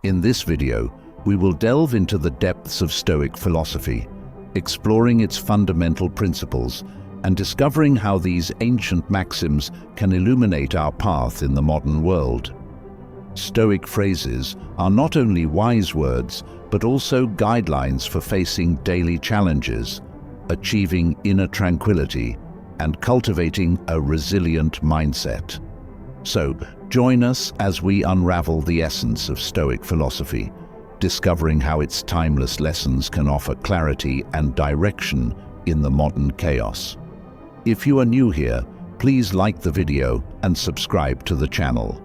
In this video, we will delve into the depths of Stoic philosophy, exploring its fundamental principles and discovering how these ancient maxims can illuminate our path in the modern world. Stoic phrases are not only wise words, but also guidelines for facing daily challenges, achieving inner tranquility, and cultivating a resilient mindset. So, join us as we unravel the essence of Stoic philosophy, discovering how its timeless lessons can offer clarity and direction in the modern chaos. If you are new here, please like the video and subscribe to the channel.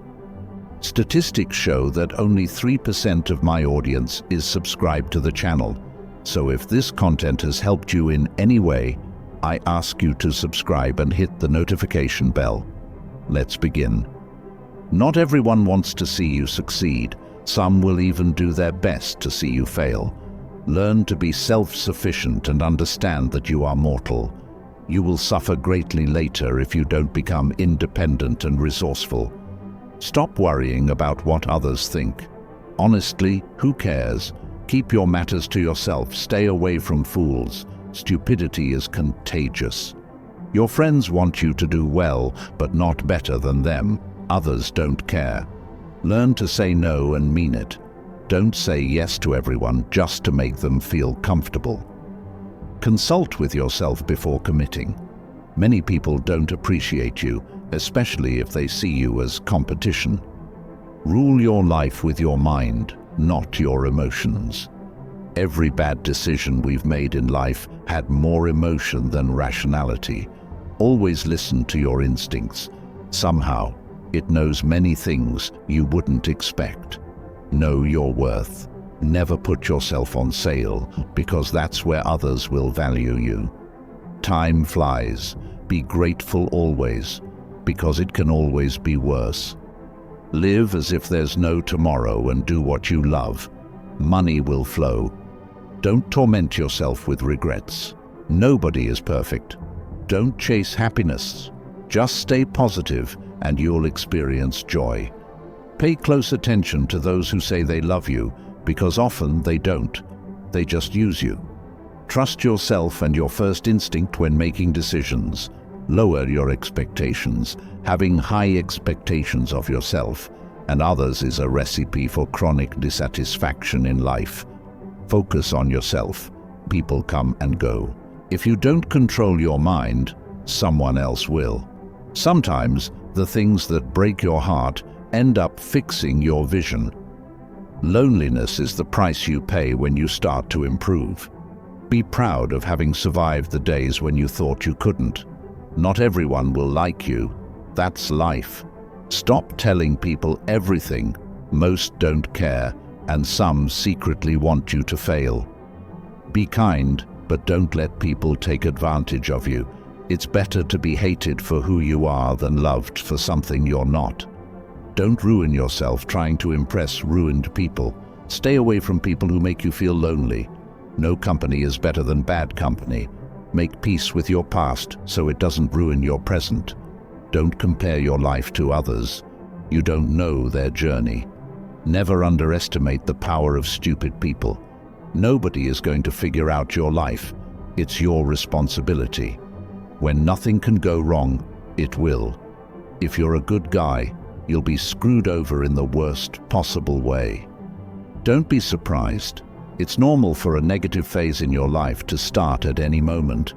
Statistics show that only 3% of my audience is subscribed to the channel, so if this content has helped you in any way, I ask you to subscribe and hit the notification bell. Let's begin. Not everyone wants to see you succeed. Some will even do their best to see you fail. Learn to be self-sufficient and understand that you are mortal. You will suffer greatly later if you don't become independent and resourceful. Stop worrying about what others think. Honestly, who cares? Keep your matters to yourself. Stay away from fools. Stupidity is contagious. Your friends want you to do well, but not better than them. Others don't care. Learn to say no and mean it. Don't say yes to everyone just to make them feel comfortable. Consult with yourself before committing. Many people don't appreciate you, especially if they see you as competition. Rule your life with your mind, not your emotions. Every bad decision we've made in life had more emotion than rationality. Always listen to your instincts. Somehow, it knows many things you wouldn't expect. Know your worth. Never put yourself on sale, because that's where others will value you. Time flies. Be grateful always, because it can always be worse. Live as if there's no tomorrow and do what you love. Money will flow. Don't torment yourself with regrets. Nobody is perfect. Don't chase happiness. Just stay positive and you'll experience joy. Pay close attention to those who say they love you, because often they don't. They just use you. Trust yourself and your first instinct when making decisions. Lower your expectations. Having high expectations of yourself and others is a recipe for chronic dissatisfaction in life. Focus on yourself. People come and go. If you don't control your mind, someone else will. Sometimes the things that break your heart end up fixing your vision. Loneliness is the price you pay when you start to improve. Be proud of having survived the days when you thought you couldn't. Not everyone will like you. That's life. Stop telling people everything. Most don't care, and some secretly want you to fail. Be kind, but don't let people take advantage of you. It's better to be hated for who you are than loved for something you're not. Don't ruin yourself trying to impress ruined people. Stay away from people who make you feel lonely. No company is better than bad company. Make peace with your past so it doesn't ruin your present. Don't compare your life to others. You don't know their journey. Never underestimate the power of stupid people. Nobody is going to figure out your life. It's your responsibility. When nothing can go wrong, it will. If you're a good guy, you'll be screwed over in the worst possible way. Don't be surprised. It's normal for a negative phase in your life to start at any moment.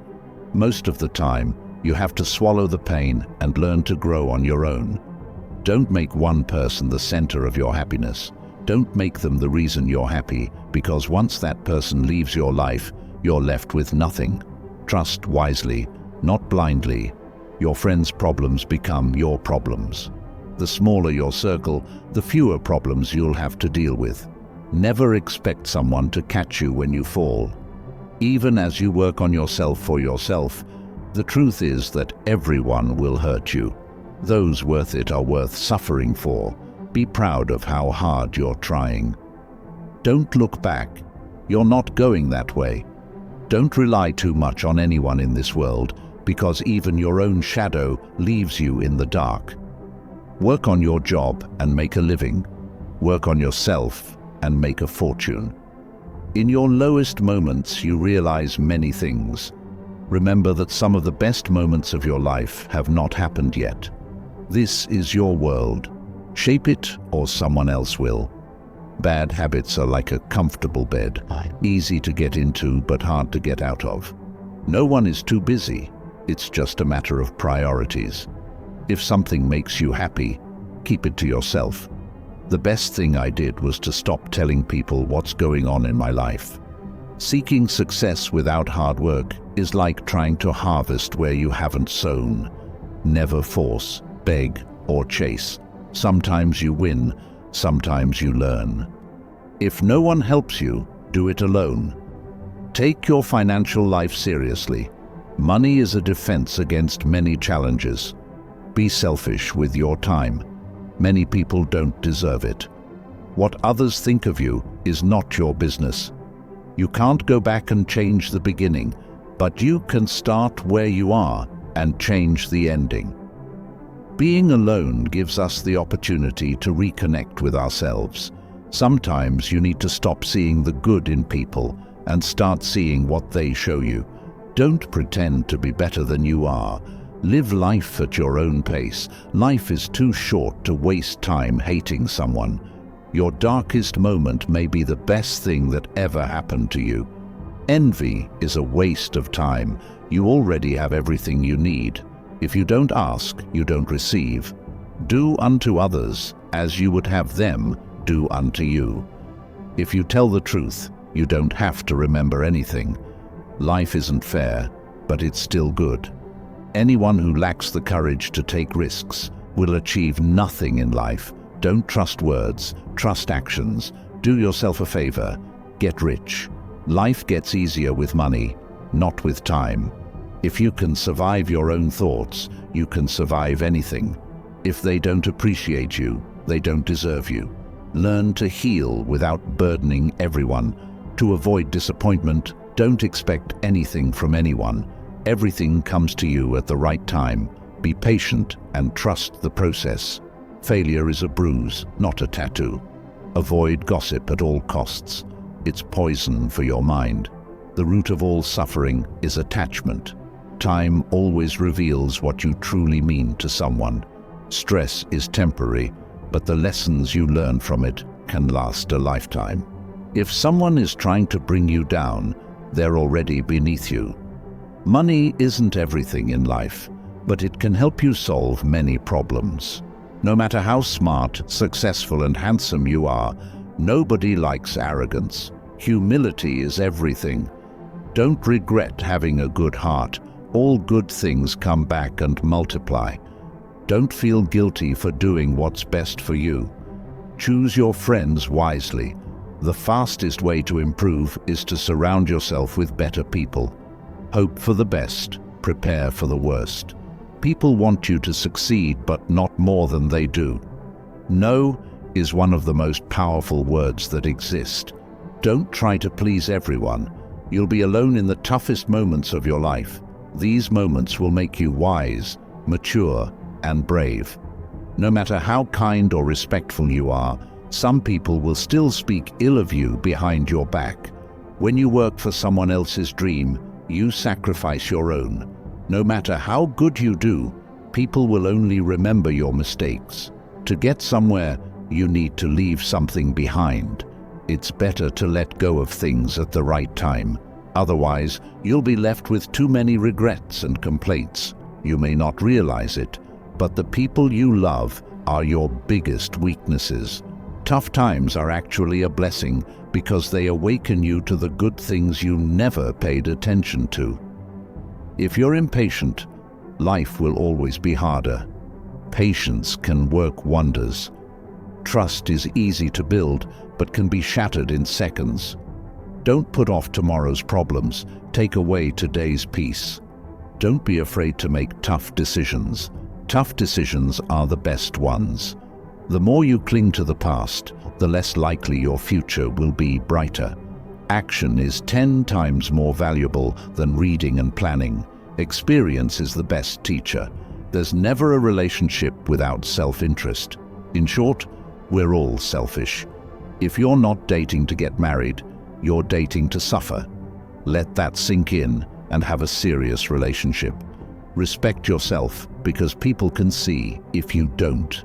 Most of the time, you have to swallow the pain and learn to grow on your own. Don't make one person the center of your happiness. Don't make them the reason you're happy, because once that person leaves your life, you're left with nothing. Trust wisely, not blindly. Your friends' problems become your problems. The smaller your circle, the fewer problems you'll have to deal with. Never expect someone to catch you when you fall. Even as you work on yourself for yourself, the truth is that everyone will hurt you. Those worth it are worth suffering for. Be proud of how hard you're trying. Don't look back. You're not going that way. Don't rely too much on anyone in this world, because even your own shadow leaves you in the dark. Work on your job and make a living. Work on yourself and make a fortune. In your lowest moments, you realize many things. Remember that some of the best moments of your life have not happened yet. This is your world. Shape it or someone else will. Bad habits are like a comfortable bed, easy to get into but hard to get out of. No one is too busy. It's just a matter of priorities. If something makes you happy, keep it to yourself. The best thing I did was to stop telling people what's going on in my life. Seeking success without hard work is like trying to harvest where you haven't sown. Never force, beg, or chase. Sometimes you win, sometimes you learn. If no one helps you, do it alone. Take your financial life seriously. Money is a defense against many challenges. Be selfish with your time. Many people don't deserve it. What others think of you is not your business. You can't go back and change the beginning, but you can start where you are and change the ending. Being alone gives us the opportunity to reconnect with ourselves. Sometimes you need to stop seeing the good in people and start seeing what they show you. Don't pretend to be better than you are. Live life at your own pace. Life is too short to waste time hating someone. Your darkest moment may be the best thing that ever happened to you. Envy is a waste of time. You already have everything you need. If you don't ask, you don't receive. Do unto others as you would have them do unto you. If you tell the truth, you don't have to remember anything. Life isn't fair, but it's still good. Anyone who lacks the courage to take risks will achieve nothing in life. Don't trust words, trust actions. Do yourself a favor. Get rich. Life gets easier with money, not with time. If you can survive your own thoughts, you can survive anything. If they don't appreciate you, they don't deserve you. Learn to heal without burdening everyone. To avoid disappointment, don't expect anything from anyone. Everything comes to you at the right time. Be patient and trust the process. Failure is a bruise, not a tattoo. Avoid gossip at all costs. It's poison for your mind. The root of all suffering is attachment. Time always reveals what you truly mean to someone. Stress is temporary, but the lessons you learn from it can last a lifetime. If someone is trying to bring you down, they're already beneath you. Money isn't everything in life, but it can help you solve many problems. No matter how smart, successful, and handsome you are, nobody likes arrogance. Humility is everything. Don't regret having a good heart. All good things come back and multiply. Don't feel guilty for doing what's best for you. Choose your friends wisely. The fastest way to improve is to surround yourself with better people. Hope for the best, prepare for the worst. People want you to succeed, but not more than they do. No is one of the most powerful words that exist. Don't try to please everyone. You'll be alone in the toughest moments of your life. These moments will make you wise, mature, and brave. No matter how kind or respectful you are, some people will still speak ill of you behind your back. When you work for someone else's dream, you sacrifice your own. No matter how good you do, people will only remember your mistakes. To get somewhere, you need to leave something behind. It's better to let go of things at the right time. Otherwise, you'll be left with too many regrets and complaints. You may not realize it, but the people you love are your biggest weaknesses. Tough times are actually a blessing because they awaken you to the good things you never paid attention to. If you're impatient, life will always be harder. Patience can work wonders. Trust is easy to build, but can be shattered in seconds. Don't put off tomorrow's problems. Take away today's peace. Don't be afraid to make tough decisions. Tough decisions are the best ones. The more you cling to the past, the less likely your future will be brighter. Action is 10 times more valuable than reading and planning. Experience is the best teacher. There's never a relationship without self-interest. In short, we're all selfish. If you're not dating to get married, you're dating to suffer. Let that sink in and have a serious relationship. Respect yourself, because people can see if you don't.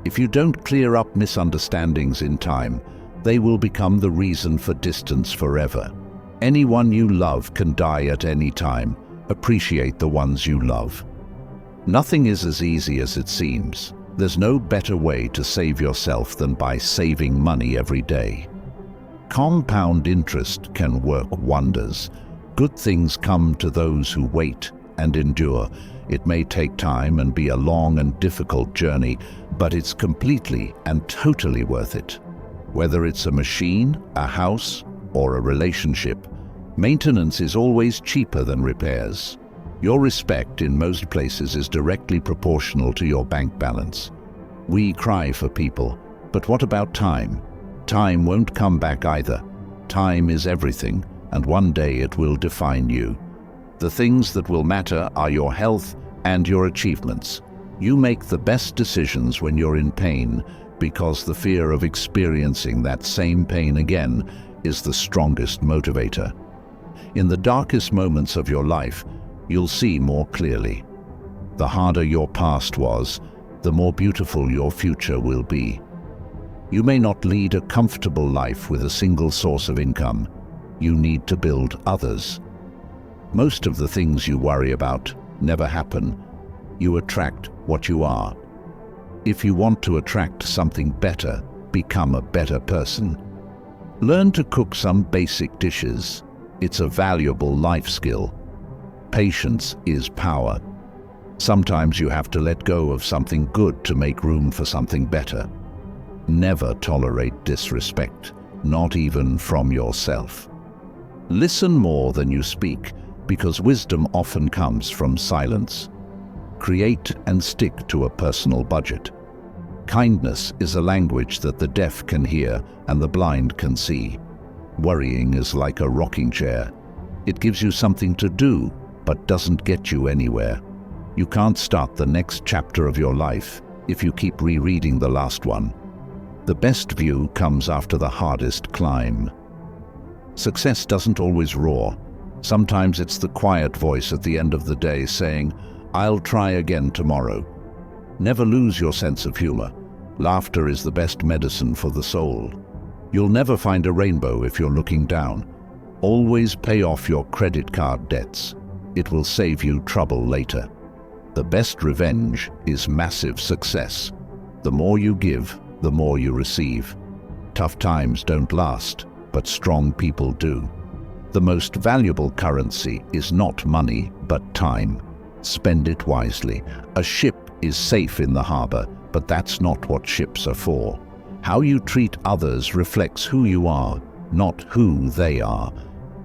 If you don't clear up misunderstandings in time, they will become the reason for distance forever. Anyone you love can die at any time. Appreciate the ones you love. Nothing is as easy as it seems. There's no better way to save yourself than by saving money every day. Compound interest can work wonders. Good things come to those who wait and endure. It may take time and be a long and difficult journey, but it's completely and totally worth it. Whether it's a machine, a house, or a relationship, maintenance is always cheaper than repairs. Your respect in most places is directly proportional to your bank balance. We cry for people, but what about time? Time won't come back either. Time is everything, and one day it will define you. The things that will matter are your health and your achievements. You make the best decisions when you're in pain, because the fear of experiencing that same pain again is the strongest motivator. In the darkest moments of your life, you'll see more clearly. The harder your past was, the more beautiful your future will be. You may not lead a comfortable life with a single source of income. You need to build others. Most of the things you worry about never happen. You attract what you are. If you want to attract something better, become a better person. Learn to cook some basic dishes. It's a valuable life skill. Patience is power. Sometimes you have to let go of something good to make room for something better. Never tolerate disrespect, not even from yourself. Listen more than you speak, because wisdom often comes from silence. Create and stick to a personal budget. Kindness is a language that the deaf can hear and the blind can see. Worrying is like a rocking chair. It gives you something to do, but doesn't get you anywhere. You can't start the next chapter of your life if you keep rereading the last one. The best view comes after the hardest climb. Success doesn't always roar. Sometimes it's the quiet voice at the end of the day saying, "I'll try again tomorrow." Never lose your sense of humor. Laughter is the best medicine for the soul. You'll never find a rainbow if you're looking down. Always pay off your credit card debts. It will save you trouble later. The best revenge is massive success. The more you give, the more you receive. Tough times don't last, but strong people do. The most valuable currency is not money, but time. Spend it wisely. A ship is safe in the harbor, but that's not what ships are for. How you treat others reflects who you are, not who they are.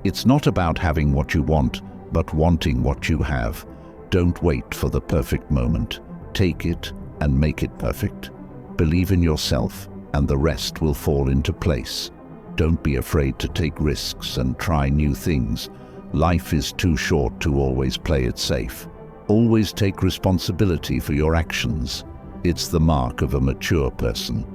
It's not about having what you want, but wanting what you have. Don't wait for the perfect moment. Take it and make it perfect. Believe in yourself, and the rest will fall into place. Don't be afraid to take risks and try new things. Life is too short to always play it safe. Always take responsibility for your actions. It's the mark of a mature person.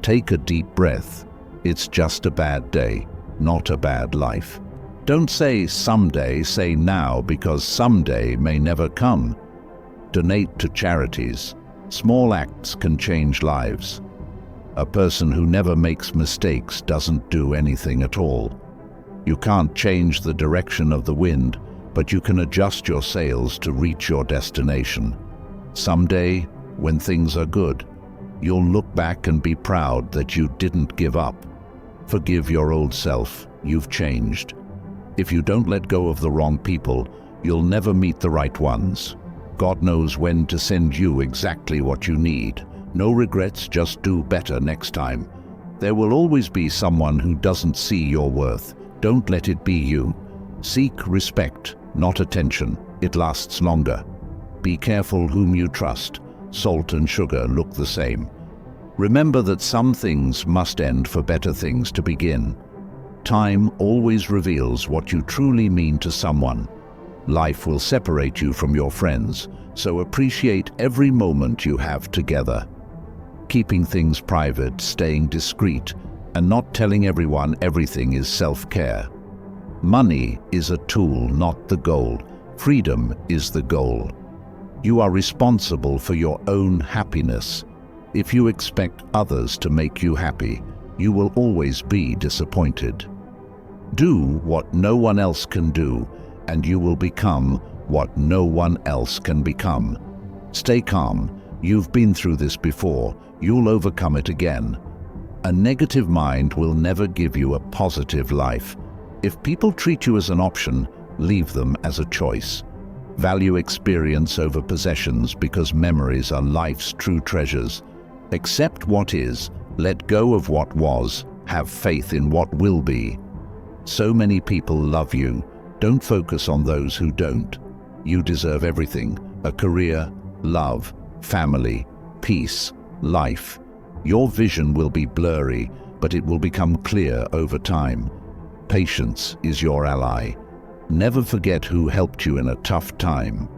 Take a deep breath. It's just a bad day, not a bad life. Don't say someday, say now, because someday may never come. Donate to charities. Small acts can change lives. A person who never makes mistakes doesn't do anything at all. You can't change the direction of the wind, but you can adjust your sails to reach your destination. Someday, when things are good, you'll look back and be proud that you didn't give up. Forgive your old self. You've changed. If you don't let go of the wrong people, you'll never meet the right ones. God knows when to send you exactly what you need. No regrets, just do better next time. There will always be someone who doesn't see your worth. Don't let it be you. Seek respect, not attention. It lasts longer. Be careful whom you trust. Salt and sugar look the same. Remember that some things must end for better things to begin. Time always reveals what you truly mean to someone. Life will separate you from your friends, so appreciate every moment you have together. Keeping things private, staying discreet, and not telling everyone everything is self-care. Money is a tool, not the goal. Freedom is the goal. You are responsible for your own happiness. If you expect others to make you happy, you will always be disappointed. Do what no one else can do, and you will become what no one else can become. Stay calm. You've been through this before. You'll overcome it again. A negative mind will never give you a positive life. If people treat you as an option, leave them as a choice. Value experience over possessions because memories are life's true treasures. Accept what is, let go of what was, have faith in what will be. So many people love you. Don't focus on those who don't. You deserve everything: a career, love, family, peace, life. Your vision will be blurry, but it will become clear over time. Patience is your ally. Never forget who helped you in a tough time.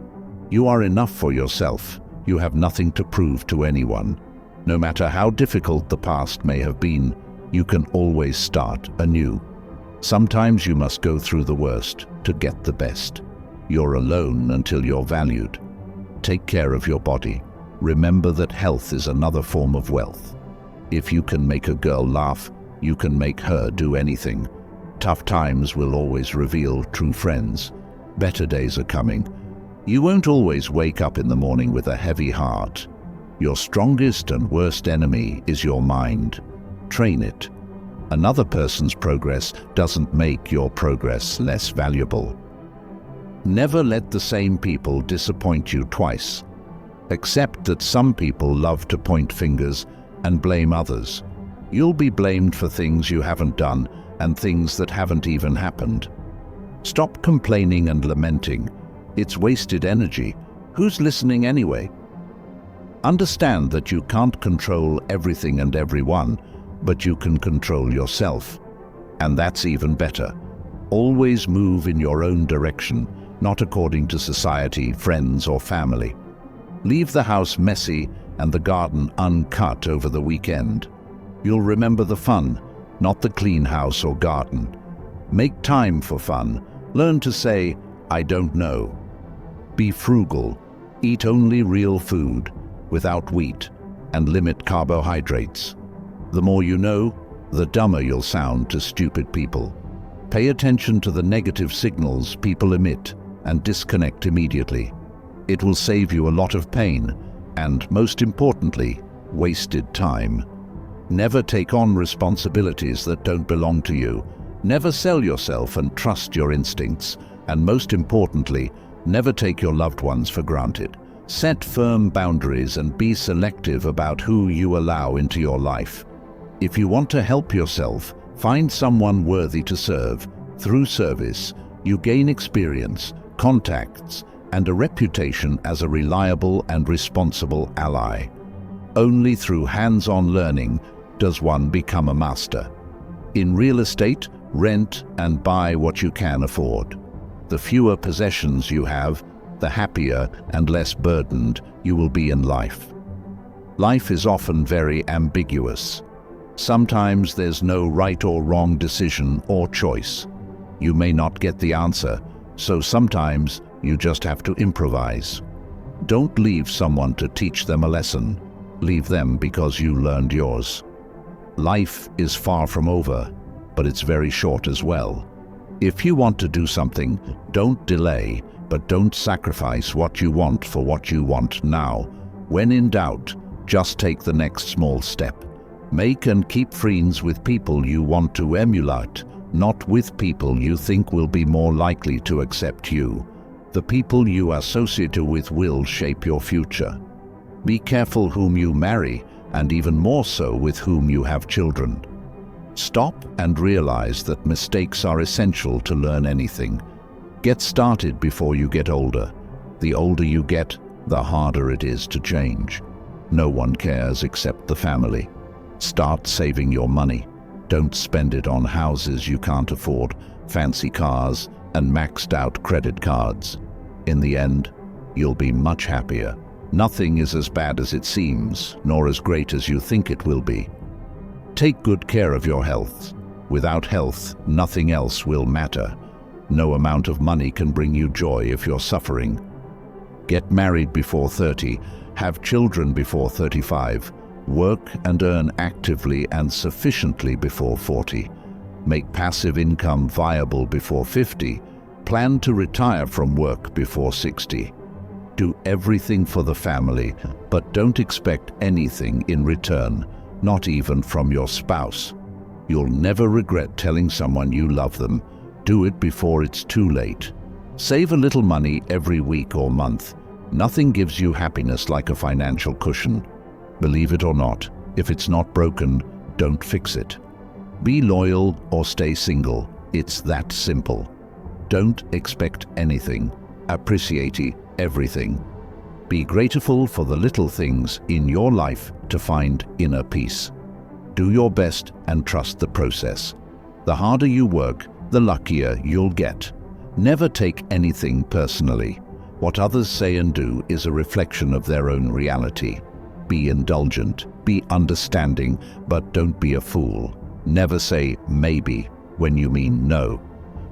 You are enough for yourself. You have nothing to prove to anyone. No matter how difficult the past may have been, you can always start anew. Sometimes you must go through the worst to get the best. You're alone until you're valued. Take care of your body. Remember that health is another form of wealth. If you can make a girl laugh, you can make her do anything. Tough times will always reveal true friends. Better days are coming. You won't always wake up in the morning with a heavy heart. Your strongest and worst enemy is your mind. Train it. Another person's progress doesn't make your progress less valuable. Never let the same people disappoint you twice. Accept that some people love to point fingers and blame others. You'll be blamed for things you haven't done and things that haven't even happened. Stop complaining and lamenting. It's wasted energy. Who's listening anyway? Understand that you can't control everything and everyone, but you can control yourself. And that's even better. Always move in your own direction, not according to society, friends, or family. Leave the house messy and the garden uncut over the weekend. You'll remember the fun, not the clean house or garden. Make time for fun. Learn to say, "I don't know." Be frugal. Eat only real food, without wheat, and limit carbohydrates. The more you know, the dumber you'll sound to stupid people. Pay attention to the negative signals people emit and disconnect immediately. It will save you a lot of pain and, most importantly, wasted time. Never take on responsibilities that don't belong to you. Never sell yourself and trust your instincts. And most importantly, never take your loved ones for granted. Set firm boundaries and be selective about who you allow into your life. If you want to help yourself, find someone worthy to serve. Through service, you gain experience, contacts, and a reputation as a reliable and responsible ally. Only through hands-on learning does one become a master. In real estate, rent and buy what you can afford. The fewer possessions you have, the happier and less burdened you will be in life. Life is often very ambiguous. Sometimes there's no right or wrong decision or choice. You may not get the answer, so sometimes you just have to improvise. Don't leave someone to teach them a lesson. Leave them because you learned yours. Life is far from over, but it's very short as well. If you want to do something, don't delay, but don't sacrifice what you want for what you want now. When in doubt, just take the next small step. Make and keep friends with people you want to emulate, not with people you think will be more likely to accept you. The people you associate with will shape your future. Be careful whom you marry, and even more so with whom you have children. Stop and realize that mistakes are essential to learn anything. Get started before you get older. The older you get, the harder it is to change. No one cares except the family. Start saving your money. Don't spend it on houses you can't afford, fancy cars, and maxed out credit cards. In the end, you'll be much happier. Nothing is as bad as it seems, nor as great as you think it will be. Take good care of your health. Without health, nothing else will matter. No amount of money can bring you joy if you're suffering. Get married before 30, have children before 35, work and earn actively and sufficiently before 40. Make passive income viable before 50. Plan to retire from work before 60. Do everything for the family, but don't expect anything in return, not even from your spouse. You'll never regret telling someone you love them. Do it before it's too late. Save a little money every week or month. Nothing gives you happiness like a financial cushion. Believe it or not, if it's not broken, don't fix it. Be loyal or stay single. It's that simple. Don't expect anything. Appreciate everything. Be grateful for the little things in your life to find inner peace. Do your best and trust the process. The harder you work, the luckier you'll get. Never take anything personally. What others say and do is a reflection of their own reality. Be indulgent, be understanding, but don't be a fool. Never say maybe when you mean no.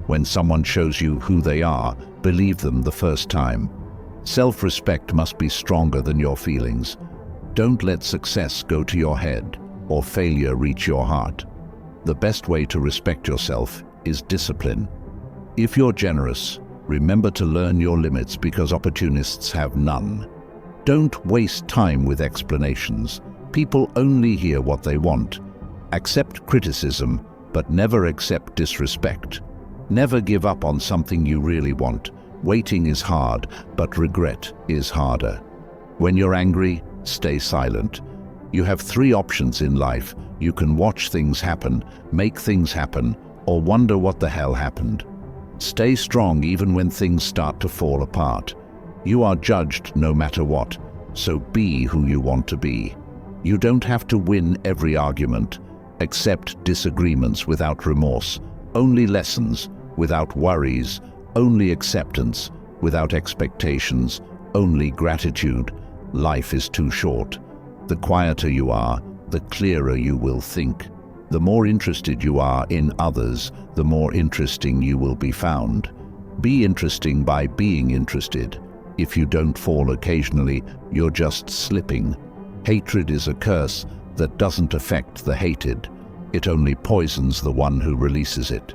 When someone shows you who they are, believe them the first time. Self-respect must be stronger than your feelings. Don't let success go to your head or failure reach your heart. The best way to respect yourself is discipline. If you're generous, remember to learn your limits because opportunists have none. Don't waste time with explanations. People only hear what they want. Accept criticism, but never accept disrespect. Never give up on something you really want. Waiting is hard, but regret is harder. When you're angry, stay silent. You have 3 options in life. You can watch things happen, make things happen, or wonder what the hell happened. Stay strong even when things start to fall apart. You are judged no matter what, so be who you want to be. You don't have to win every argument. Accept disagreements without remorse. Only lessons without worries. Only acceptance without expectations. Only gratitude. Life is too short. The quieter you are, the clearer you will think. The more interested you are in others, the more interesting you will be found. Be interesting by being interested. If you don't fall occasionally, you're just slipping. Hatred is a curse that doesn't affect the hated. It only poisons the one who releases it.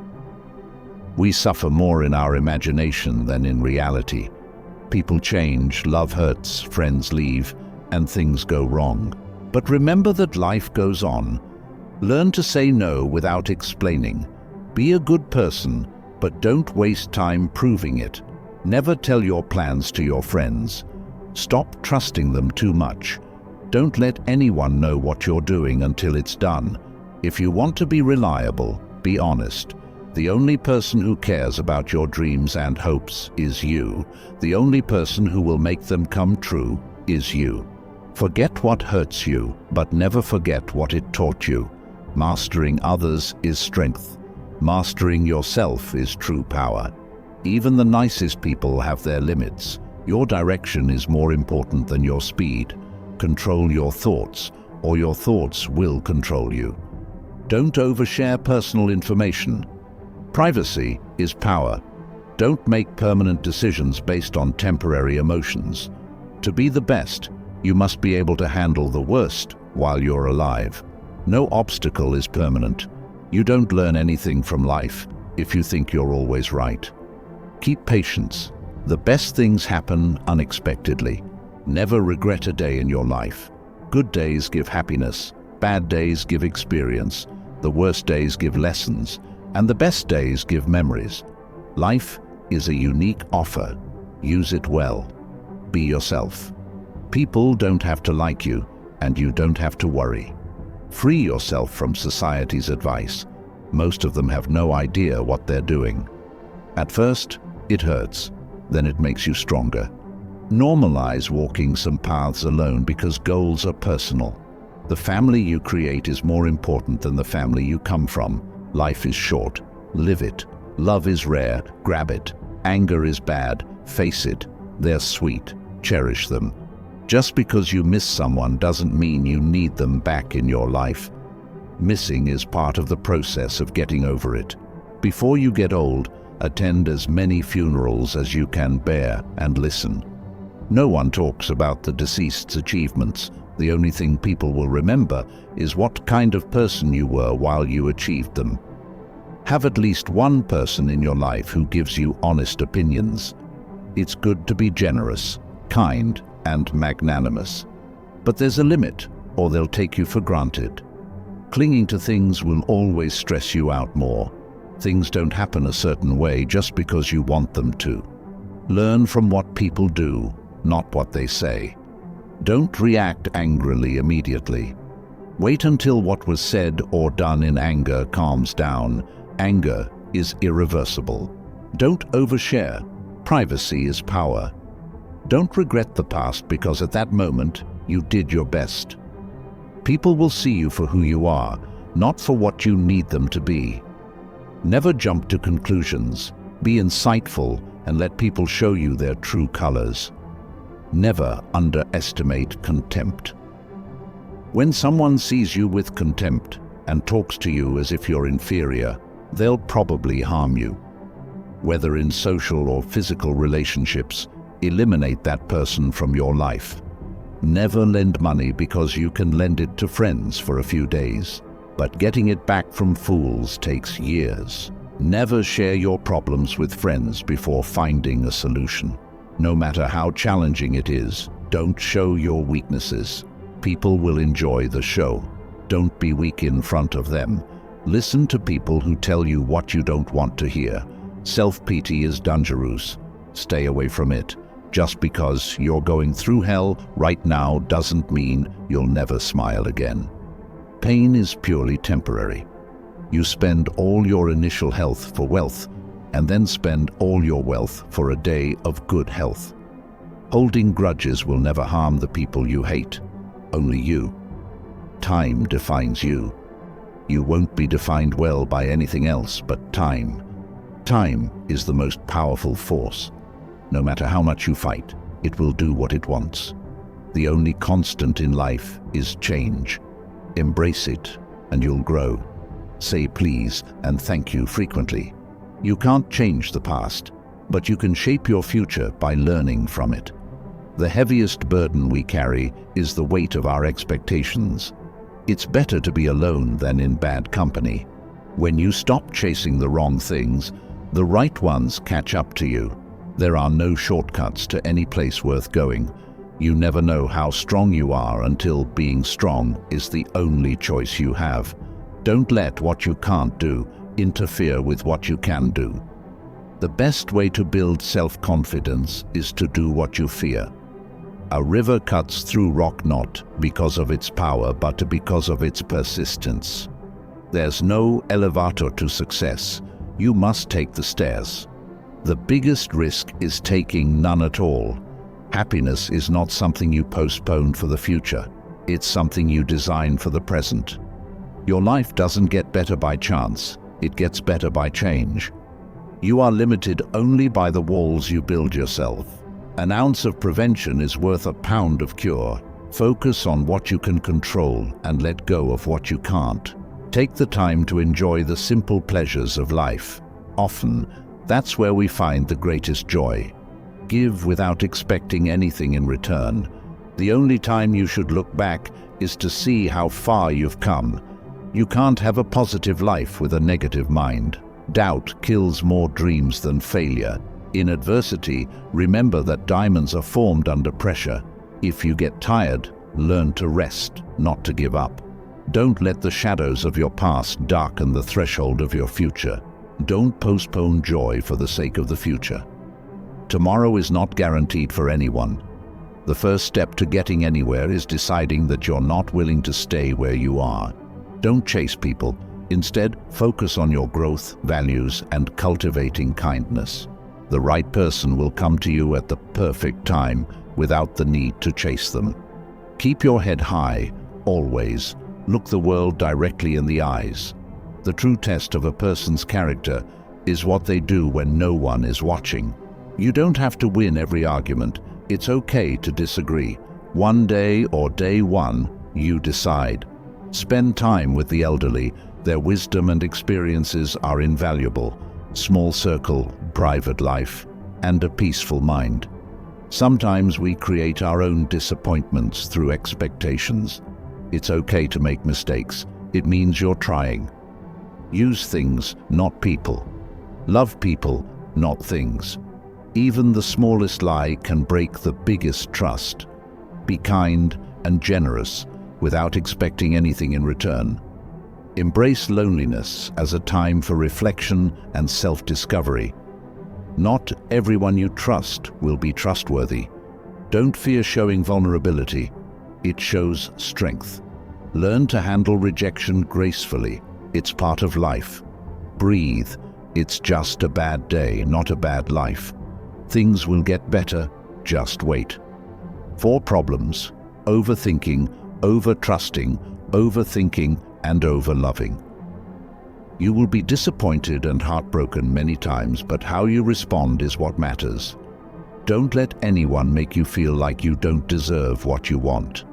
We suffer more in our imagination than in reality. People change, love hurts, friends leave, and things go wrong. But remember that life goes on. Learn to say no without explaining. Be a good person, but don't waste time proving it. Never tell your plans to your friends. Stop trusting them too much. Don't let anyone know what you're doing until it's done. If you want to be reliable, be honest. The only person who cares about your dreams and hopes is you. The only person who will make them come true is you. Forget what hurts you, but never forget what it taught you. Mastering others is strength. Mastering yourself is true power. Even the nicest people have their limits. Your direction is more important than your speed. Control your thoughts, or your thoughts will control you. Don't overshare personal information. Privacy is power. Don't make permanent decisions based on temporary emotions. To be the best, you must be able to handle the worst while you're alive. No obstacle is permanent. You don't learn anything from life if you think you're always right. Keep patience. The best things happen unexpectedly. Never regret a day in your life. Good days give happiness. Bad days give experience. The worst days give lessons. And the best days give memories. Life is a unique offer. Use it well. Be yourself. People don't have to like you, and you don't have to worry. Free yourself from society's advice. Most of them have no idea what they're doing. At first, it hurts. Then it makes you stronger. Normalize walking some paths alone because goals are personal. The family you create is more important than the family you come from. Life is short. Live it. Love is rare. Grab it. Anger is bad. Face it. They're sweet. Cherish them. Just because you miss someone doesn't mean you need them back in your life. Missing is part of the process of getting over it. Before you get old, attend as many funerals as you can bear and listen. No one talks about the deceased's achievements. The only thing people will remember is what kind of person you were while you achieved them. Have at least one person in your life who gives you honest opinions. It's good to be generous, kind, and magnanimous. But there's a limit, or they'll take you for granted. Clinging to things will always stress you out more. Things don't happen a certain way just because you want them to. Learn from what people do, not what they say. Don't react angrily immediately. Wait until what was said or done in anger calms down. Anger is irreversible. Don't overshare. Privacy is power. Don't regret the past because at that moment you did your best. People will see you for who you are, not for what you need them to be. Never jump to conclusions. Be insightful and let people show you their true colors. Never underestimate contempt. When someone sees you with contempt and talks to you as if you're inferior, they'll probably harm you. Whether in social or physical relationships, eliminate that person from your life. Never lend money because you can lend it to friends for a few days, but getting it back from fools takes years. Never share your problems with friends before finding a solution. No matter how challenging it is, don't show your weaknesses. People will enjoy the show. Don't be weak in front of them. Listen to people who tell you what you don't want to hear. Self-pity is dangerous. Stay away from it. Just because you're going through hell right now doesn't mean you'll never smile again. Pain is purely temporary. You spend all your initial health for wealth, and then spend all your wealth for a day of good health. Holding grudges will never harm the people you hate, only you. Time defines you. You won't be defined well by anything else but time. Time is the most powerful force. No matter how much you fight, it will do what it wants. The only constant in life is change. Embrace it, and you'll grow. Say please and thank you frequently. You can't change the past, but you can shape your future by learning from it. The heaviest burden we carry is the weight of our expectations. It's better to be alone than in bad company. When you stop chasing the wrong things, the right ones catch up to you. There are no shortcuts to any place worth going. You never know how strong you are until being strong is the only choice you have. Don't let what you can't do interfere with what you can do. The best way to build self-confidence is to do what you fear. A river cuts through rock not because of its power, but because of its persistence. There's no elevator to success. You must take the stairs. The biggest risk is taking none at all. Happiness is not something you postpone for the future. It's something you design for the present. Your life doesn't get better by chance. It gets better by change. You are limited only by the walls you build yourself. An ounce of prevention is worth a pound of cure. Focus on what you can control and let go of what you can't. Take the time to enjoy the simple pleasures of life. Often, that's where we find the greatest joy. Give without expecting anything in return. The only time you should look back is to see how far you've come. You can't have a positive life with a negative mind. Doubt kills more dreams than failure. In adversity, remember that diamonds are formed under pressure. If you get tired, learn to rest, not to give up. Don't let the shadows of your past darken the threshold of your future. Don't postpone joy for the sake of the future. Tomorrow is not guaranteed for anyone. The first step to getting anywhere is deciding that you're not willing to stay where you are. Don't chase people. Instead, focus on your growth, values, and cultivating kindness. The right person will come to you at the perfect time without the need to chase them. Keep your head high, always. Look the world directly in the eyes. The true test of a person's character is what they do when no one is watching. You don't have to win every argument. It's okay to disagree. One day or day one, you decide. Spend time with the elderly. Their wisdom and experiences are invaluable. Small circle, private life, and a peaceful mind. Sometimes we create our own disappointments through expectations. It's okay to make mistakes. It means you're trying. Use things, not people. Love people, not things. Even the smallest lie can break the biggest trust. Be kind and generous without expecting anything in return. Embrace loneliness as a time for reflection and self-discovery. Not everyone you trust will be trustworthy. Don't fear showing vulnerability. It shows strength. Learn to handle rejection gracefully. It's part of life. Breathe. It's just a bad day, not a bad life. Things will get better. Just wait. 4 problems: overthinking, over-trusting, overthinking, and over-loving. You will be disappointed and heartbroken many times, but how you respond is what matters. Don't let anyone make you feel like you don't deserve what you want.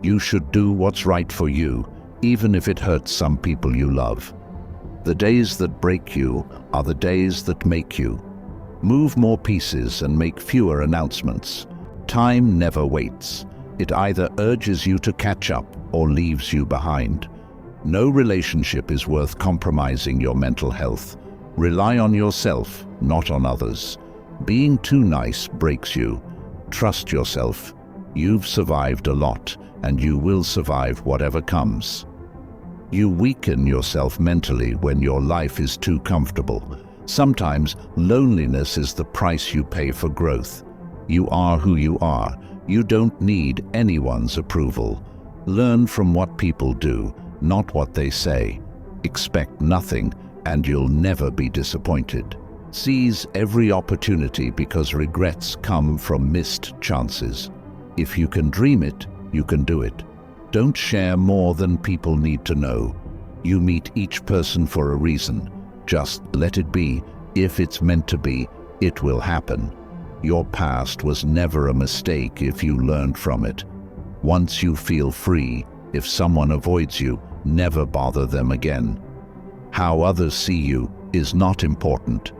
You should do what's right for you, even if it hurts some people you love. The days that break you are the days that make you. Move more pieces and make fewer announcements. Time never waits. It either urges you to catch up or leaves you behind. No relationship is worth compromising your mental health. Rely on yourself, not on others. Being too nice breaks you. Trust yourself. You've survived a lot, and you will survive whatever comes. You weaken yourself mentally when your life is too comfortable. Sometimes loneliness is the price you pay for growth. You are who you are. You don't need anyone's approval. Learn from what people do, not what they say. Expect nothing, and you'll never be disappointed. Seize every opportunity because regrets come from missed chances. If you can dream it, you can do it. Don't share more than people need to know. You meet each person for a reason. Just let it be. If it's meant to be, it will happen. Your past was never a mistake if you learned from it. Once you feel free, if someone avoids you, never bother them again. How others see you is not important.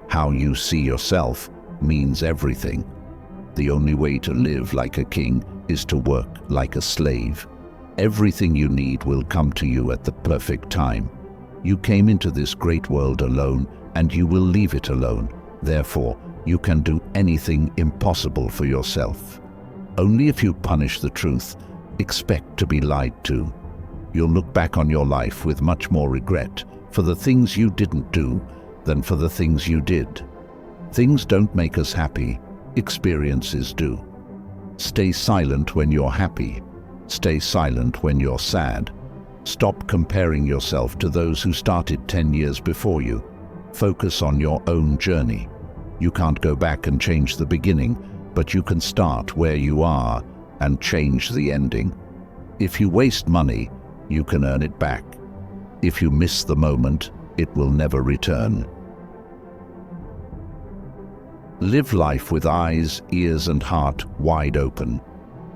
How you see yourself means everything. The only way to live like a king is to work like a slave. Everything you need will come to you at the perfect time. You came into this great world alone, and you will leave it alone. Therefore, you can do anything impossible for yourself. Only if you punish the truth, expect to be lied to. You'll look back on your life with much more regret for the things you didn't do than for the things you did. Things don't make us happy, experiences do. Stay silent when you're happy. Stay silent when you're sad. Stop comparing yourself to those who started 10 years before you. Focus on your own journey. You can't go back and change the beginning, but you can start where you are and change the ending. If you waste money, you can earn it back. If you miss the moment, it will never return. Live life with eyes, ears, and heart wide open.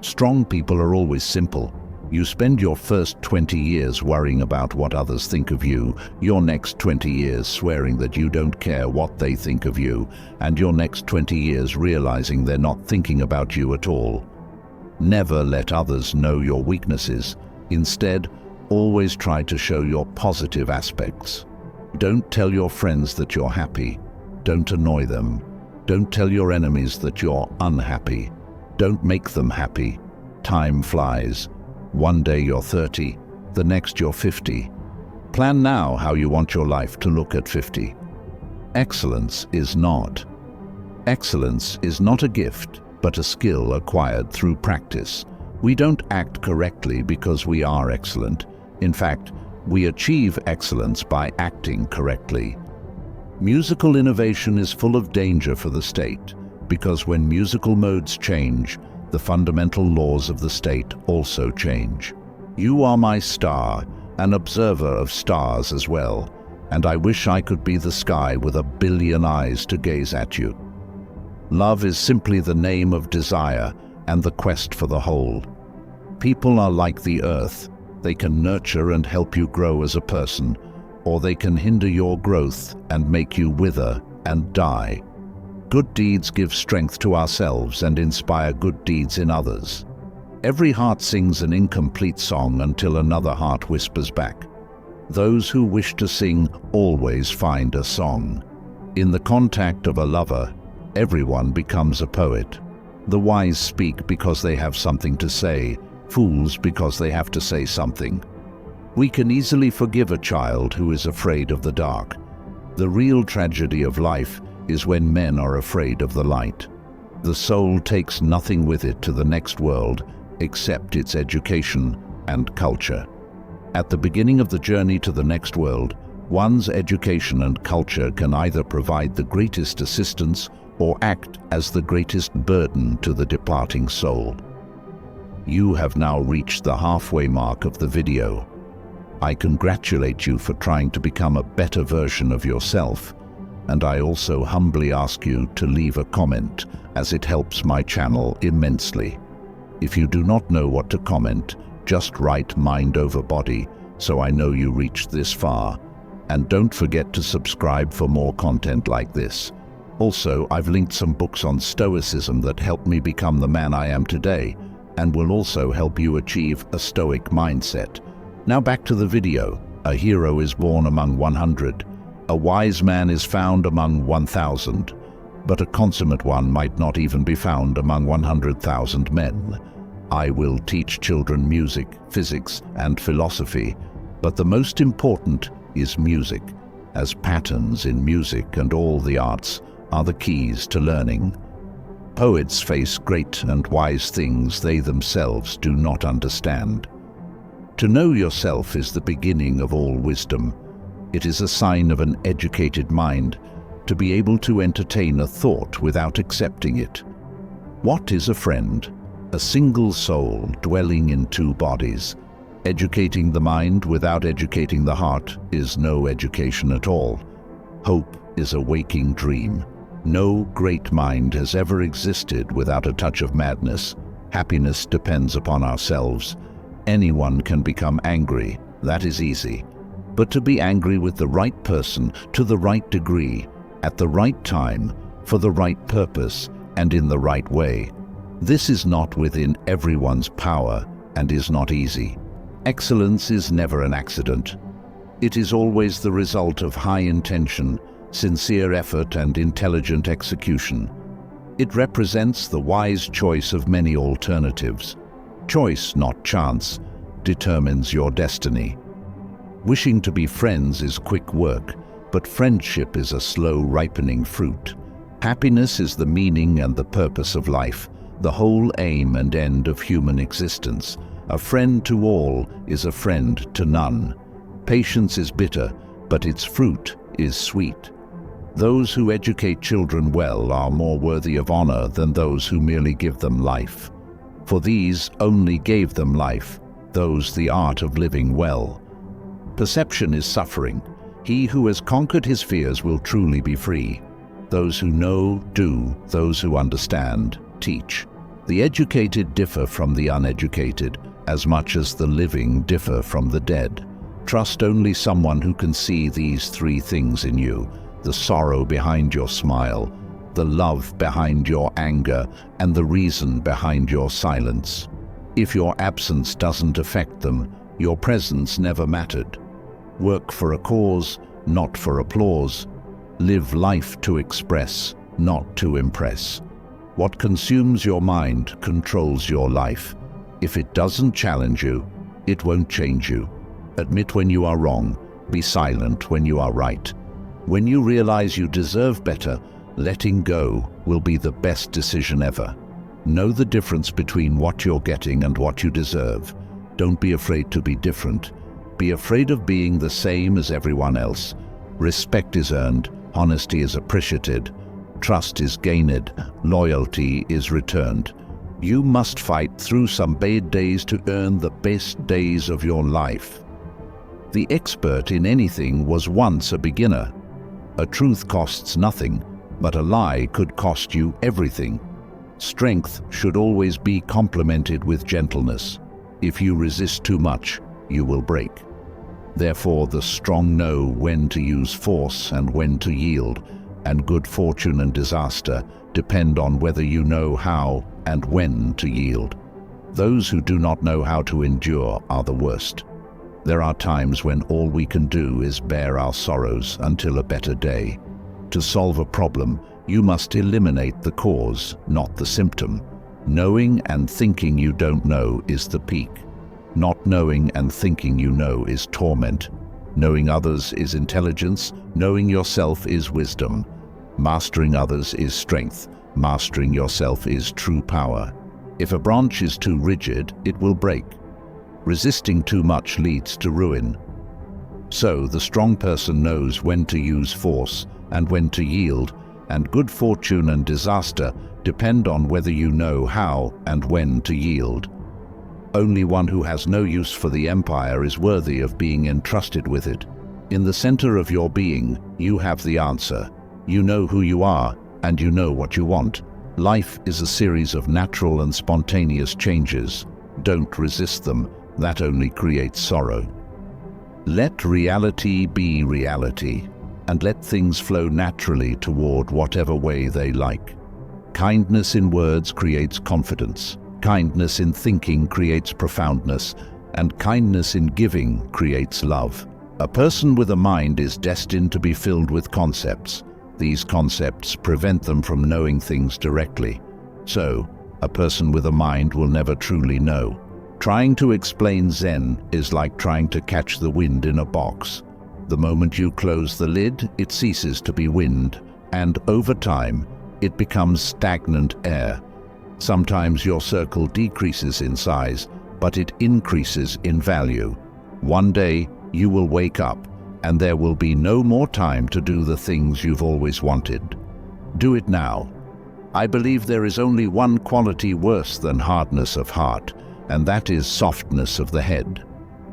Strong people are always simple. You spend your first 20 years worrying about what others think of you, your next 20 years swearing that you don't care what they think of you, and your next 20 years realizing they're not thinking about you at all. Never let others know your weaknesses. Instead, always try to show your positive aspects. Don't tell your friends that you're happy. Don't annoy them. Don't tell your enemies that you're unhappy. Don't make them happy. Time flies. One day you're 30, the next you're 50. Plan now how you want your life to look at 50. Excellence is not a gift, but a skill acquired through practice. We don't act correctly because we are excellent. In fact, we achieve excellence by acting correctly. Musical innovation is full of danger for the state, because when musical modes change, the fundamental laws of the state also change. You are my star, an observer of stars as well, and I wish I could be the sky with 1 billion eyes to gaze at you. Love is simply the name of desire and the quest for the whole. People are like the earth. They can nurture and help you grow as a person, or they can hinder your growth and make you wither and die. Good deeds give strength to ourselves and inspire good deeds in others. Every heart sings an incomplete song until another heart whispers back. Those who wish to sing always find a song. In the contact of a lover, everyone becomes a poet. The wise speak because they have something to say, fools because they have to say something. We can easily forgive a child who is afraid of the dark. The real tragedy of life is when men are afraid of the light. The soul takes nothing with it to the next world except its education and culture. At the beginning of the journey to the next world, one's education and culture can either provide the greatest assistance or act as the greatest burden to the departing soul. You have now reached the halfway mark of the video. I congratulate you for trying to become a better version of yourself, and I also humbly ask you to leave a comment, as it helps my channel immensely. If you do not know what to comment, just write mind over body so I know you reached this far. And don't forget to subscribe for more content like this. Also, I've linked some books on Stoicism that helped me become the man I am today, and will also help you achieve a Stoic mindset. Now back to the video. A hero is born among 100. A wise man is found among 1,000. But a consummate one might not even be found among 100,000 men. I will teach children music, physics, and philosophy, but the most important is music, as patterns in music and all the arts are the keys to learning. Poets face great and wise things they themselves do not understand. To know yourself is the beginning of all wisdom. It is a sign of an educated mind to be able to entertain a thought without accepting it. What is a friend? A single soul dwelling in two bodies. Educating the mind without educating the heart is no education at all. Hope is a waking dream. No great mind has ever existed without a touch of madness. Happiness depends upon ourselves. Anyone can become angry, that is easy. But to be angry with the right person, to the right degree, at the right time, for the right purpose, and in the right way, this is not within everyone's power and is not easy. Excellence is never an accident. It is always the result of high intention, sincere effort, and intelligent execution. It represents the wise choice of many alternatives. Choice, not chance, determines your destiny. Wishing to be friends is quick work, but friendship is a slow ripening fruit. Happiness is the meaning and the purpose of life, the whole aim and end of human existence. A friend to all is a friend to none. Patience is bitter, but its fruit is sweet. Those who educate children well are more worthy of honor than those who merely give them life. For these only gave them life, those the art of living well. Perception is suffering. He who has conquered his fears will truly be free. Those who know, do. Those who understand, teach. The educated differ from the uneducated, as much as the living differ from the dead. Trust only someone who can see these three things in you: the sorrow behind your smile, the love behind your anger, and the reason behind your silence. If your absence doesn't affect them, your presence never mattered. Work for a cause, not for applause. Live life to express, not to impress. What consumes your mind controls your life. If it doesn't challenge you, it won't change you. Admit when you are wrong. Be silent when you are right. When you realize you deserve better, letting go will be the best decision ever. Know the difference between what you're getting and what you deserve. Don't be afraid to be different. Be afraid of being the same as everyone else. Respect is earned, honesty is appreciated, trust is gained, loyalty is returned. You must fight through some bad days to earn the best days of your life. The expert in anything was once a beginner. A truth costs nothing, but a lie could cost you everything. Strength should always be complemented with gentleness. If you resist too much, you will break. Therefore, the strong know when to use force and when to yield, and good fortune and disaster depend on whether you know how and when to yield. Those who do not know how to endure are the worst. There are times when all we can do is bear our sorrows until a better day. To solve a problem, you must eliminate the cause, not the symptom. Knowing and thinking you don't know is the peak. Not knowing and thinking you know is torment. Knowing others is intelligence. Knowing yourself is wisdom. Mastering others is strength. Mastering yourself is true power. If a branch is too rigid, it will break. Resisting too much leads to ruin. So, the strong person knows when to use force and when to yield, and good fortune and disaster depend on whether you know how and when to yield. Only one who has no use for the empire is worthy of being entrusted with it. In the center of your being, you have the answer. You know who you are, and you know what you want. Life is a series of natural and spontaneous changes. Don't resist them. That only creates sorrow. Let reality be reality, and let things flow naturally toward whatever way they like. Kindness in words creates confidence. Kindness in thinking creates profoundness, and kindness in giving creates love. A person with a mind is destined to be filled with concepts. These concepts prevent them from knowing things directly. So, a person with a mind will never truly know. Trying to explain Zen is like trying to catch the wind in a box. The moment you close the lid, it ceases to be wind, and over time, it becomes stagnant air. Sometimes your circle decreases in size, but it increases in value. One day, you will wake up, and there will be no more time to do the things you've always wanted. Do it now. I believe there is only one quality worse than hardness of heart, and that is softness of the head.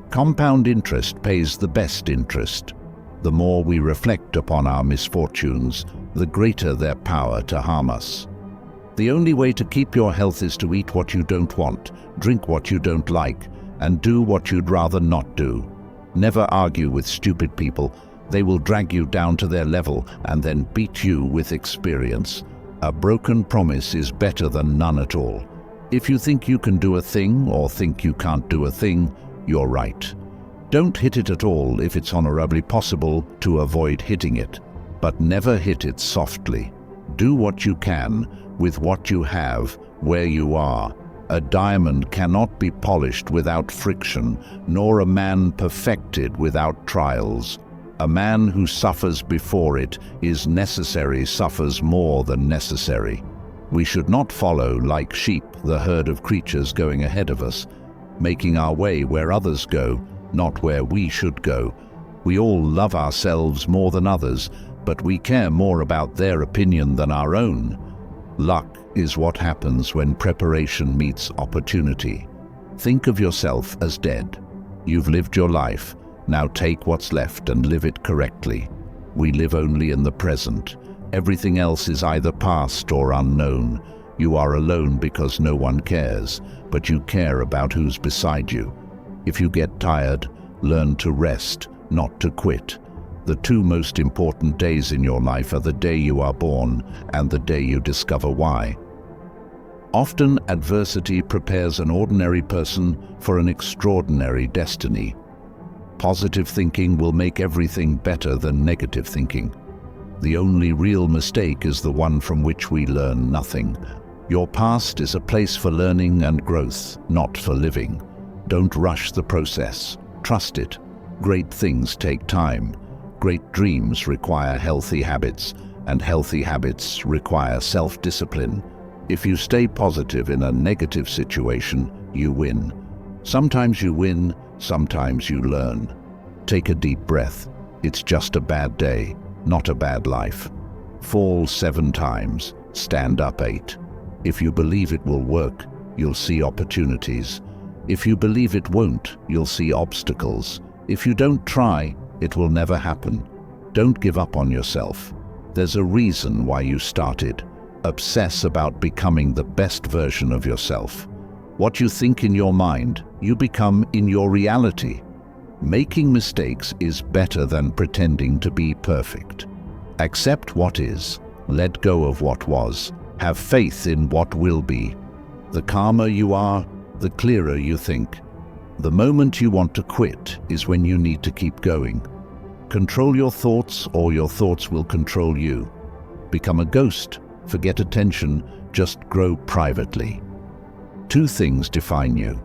Compound interest pays the best interest. The more we reflect upon our misfortunes, the greater their power to harm us. The only way to keep your health is to eat what you don't want, drink what you don't like, and do what you'd rather not do. Never argue with stupid people. They will drag you down to their level and then beat you with experience. A broken promise is better than none at all. If you think you can do a thing or think you can't do a thing, you're right. Don't hit it at all if it's honorably possible to avoid hitting it, but never hit it softly. Do what you can with what you have where you are. A diamond cannot be polished without friction, nor a man perfected without trials. A man who suffers before it is necessary suffers more than necessary. We should not follow, like sheep, the herd of creatures going ahead of us, making our way where others go, not where we should go. We all love ourselves more than others, but we care more about their opinion than our own. Luck is what happens when preparation meets opportunity. Think of yourself as dead. You've lived your life. Now take what's left and live it correctly. We live only in the present. Everything else is either past or unknown. You are alone because no one cares, but you care about who's beside you. If you get tired, learn to rest, not to quit. The two most important days in your life are the day you are born and the day you discover why. Often, adversity prepares an ordinary person for an extraordinary destiny. Positive thinking will make everything better than negative thinking. The only real mistake is the one from which we learn nothing. Your past is a place for learning and growth, not for living. Don't rush the process. Trust it. Great things take time. Great dreams require healthy habits, and healthy habits require self-discipline. If you stay positive in a negative situation, you win. Sometimes you win, sometimes you learn. Take a deep breath. It's just a bad day, not a bad life. Fall 7 times, stand up 8. If you believe it will work, you'll see opportunities. If you believe it won't, you'll see obstacles. If you don't try, it will never happen. Don't give up on yourself. There's a reason why you started. Obsess about becoming the best version of yourself. What you think in your mind, you become in your reality. Making mistakes is better than pretending to be perfect. Accept what is, let go of what was, have faith in what will be. The calmer you are, the clearer you think. The moment you want to quit is when you need to keep going. Control your thoughts, or your thoughts will control you. Become a ghost, forget attention, just grow privately. 2 things define you: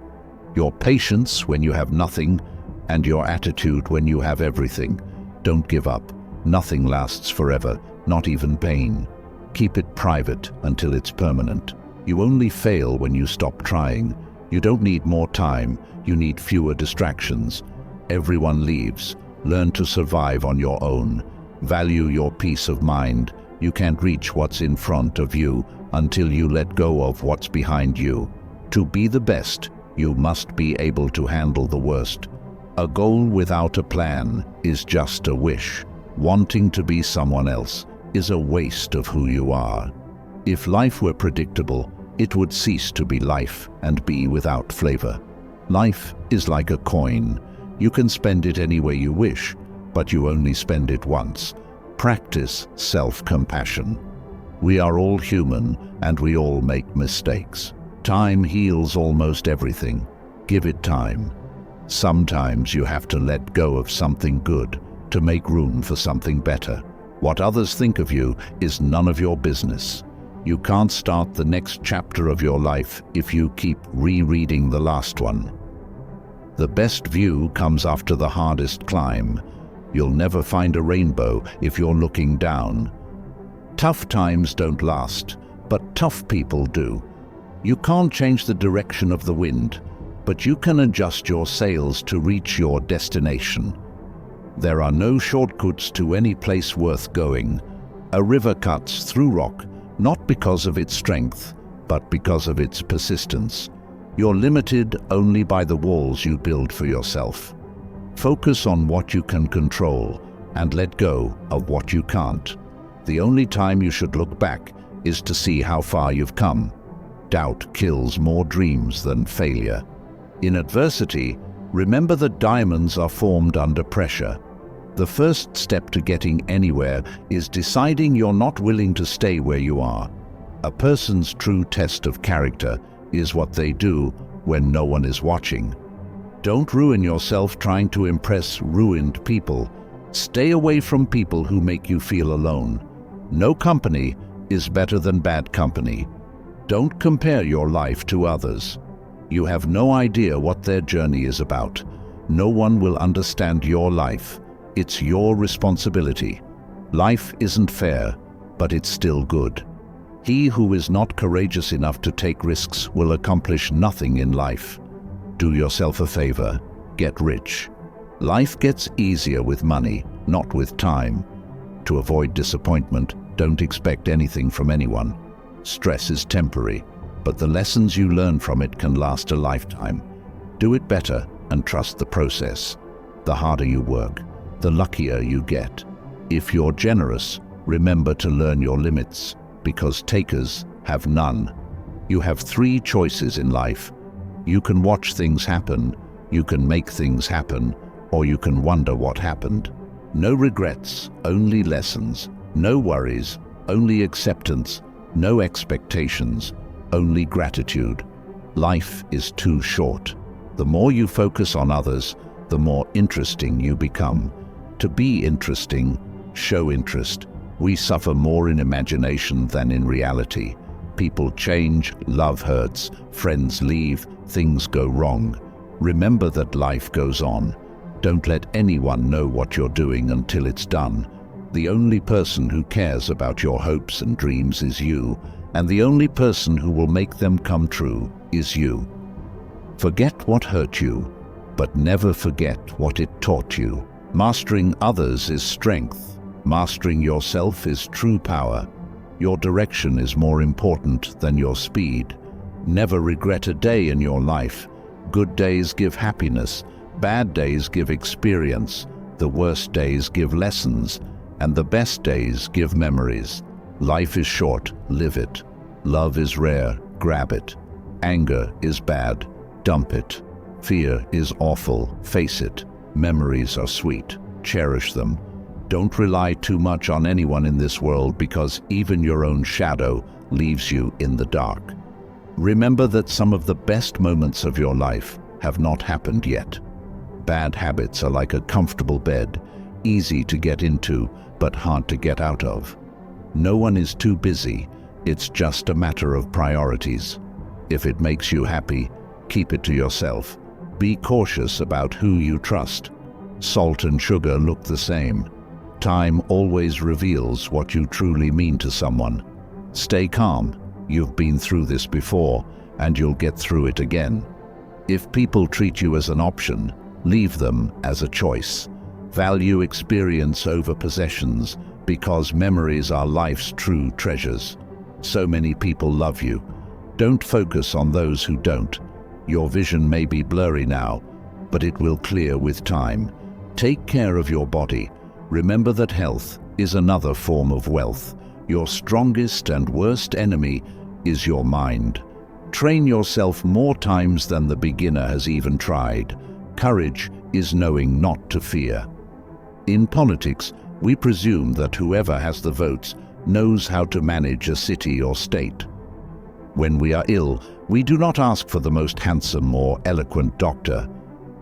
your patience when you have nothing, and your attitude when you have everything. Don't give up. Nothing lasts forever, not even pain. Keep it private until it's permanent. You only fail when you stop trying. You don't need more time, you need fewer distractions. Everyone leaves. Learn to survive on your own. Value your peace of mind. You can't reach what's in front of you until you let go of what's behind you. To be the best, you must be able to handle the worst. A goal without a plan is just a wish. Wanting to be someone else is a waste of who you are. If life were predictable, it would cease to be life and be without flavor. Life is like a coin. You can spend it any way you wish, but you only spend it once. Practice self-compassion. We are all human, and we all make mistakes. Time heals almost everything. Give it time. Sometimes you have to let go of something good to make room for something better. What others think of you is none of your business. You can't start the next chapter of your life if you keep rereading the last one. The best view comes after the hardest climb. You'll never find a rainbow if you're looking down. Tough times don't last, but tough people do. You can't change the direction of the wind, but you can adjust your sails to reach your destination. There are no shortcuts to any place worth going. A river cuts through rock, not because of its strength, but because of its persistence. You're limited only by the walls you build for yourself. Focus on what you can control and let go of what you can't. The only time you should look back is to see how far you've come. Doubt kills more dreams than failure. In adversity, remember that diamonds are formed under pressure. The first step to getting anywhere is deciding you're not willing to stay where you are. A person's true test of character is what they do when no one is watching. Don't ruin yourself trying to impress ruined people. Stay away from people who make you feel alone. No company is better than bad company. Don't compare your life to others. You have no idea what their journey is about. No one will understand your life. It's your responsibility. Life isn't fair, but it's still good. He who is not courageous enough to take risks will accomplish nothing in life. Do yourself a favor. Get rich. Life gets easier with money, not with time. To avoid disappointment, don't expect anything from anyone. Stress is temporary, but the lessons you learn from it can last a lifetime. Do it better and trust the process. The harder you work, the luckier you get. If you're generous, remember to learn your limits, because takers have none. You have 3 choices in life. You can watch things happen, you can make things happen, or you can wonder what happened. No regrets, only lessons. No worries, only acceptance. No expectations, only gratitude. Life is too short. The more you focus on others, the more interesting you become. To be interesting, show interest. We suffer more in imagination than in reality. People change, love hurts, friends leave, things go wrong. Remember that life goes on. Don't let anyone know what you're doing until it's done. The only person who cares about your hopes and dreams is you, and the only person who will make them come true is you. Forget what hurt you, but never forget what it taught you. Mastering others is strength. Mastering yourself is true power. Your direction is more important than your speed. Never regret a day in your life. Good days give happiness. Bad days give experience. The worst days give lessons. And the best days give memories. Life is short, live it. Love is rare, grab it. Anger is bad, dump it. Fear is awful, face it. Memories are sweet. Cherish them. Don't rely too much on anyone in this world, because even your own shadow leaves you in the dark. Remember that some of the best moments of your life have not happened yet. Bad habits are like a comfortable bed, easy to get into, but hard to get out of. No one is too busy. It's just a matter of priorities. If it makes you happy, keep it to yourself. Be cautious about who you trust. Salt and sugar look the same. Time always reveals what you truly mean to someone. Stay calm. You've been through this before, and you'll get through it again. If people treat you as an option, leave them as a choice. Value experience over possessions, because memories are life's true treasures. So many people love you. Don't focus on those who don't. Your vision may be blurry now, but it will clear with time. Take care of your body. Remember that health is another form of wealth. Your strongest and worst enemy is your mind. Train yourself more times than the beginner has even tried. Courage is knowing not to fear. In politics, we presume that whoever has the votes knows how to manage a city or state. When we are ill, we do not ask for the most handsome or eloquent doctor.